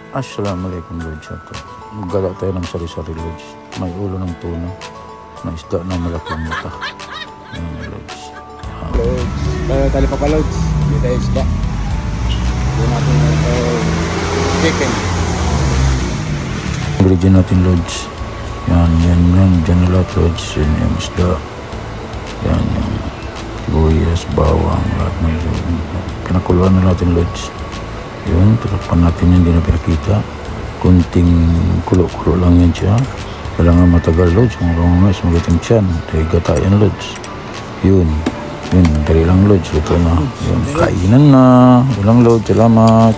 Assalamualaikum Lods. Maggala tayo ng sari-sari Lods. May ulo ng tuna. May isda na malaking mata. Yan Lods. Lods. Tali pa Lods. Hindi tayo isda. Doon natin chicken. Ingredient natin Lods. Yan. Diyan na lahat Lods. Yan yung isda. Yan yung sibuyas, bawang, lahat ng pinakuluan na natin Lods. Yun, tulakpan natin yan, hindi na pinakita. Kunting kulo-kulo lang yan siya. Kailangan matagal Lods. Mga mga magating tiyan. Dahil gatayan Lods. Yun, dali lang Lods. Ito na. Yun, kainan na. Walang Lods. Salamat.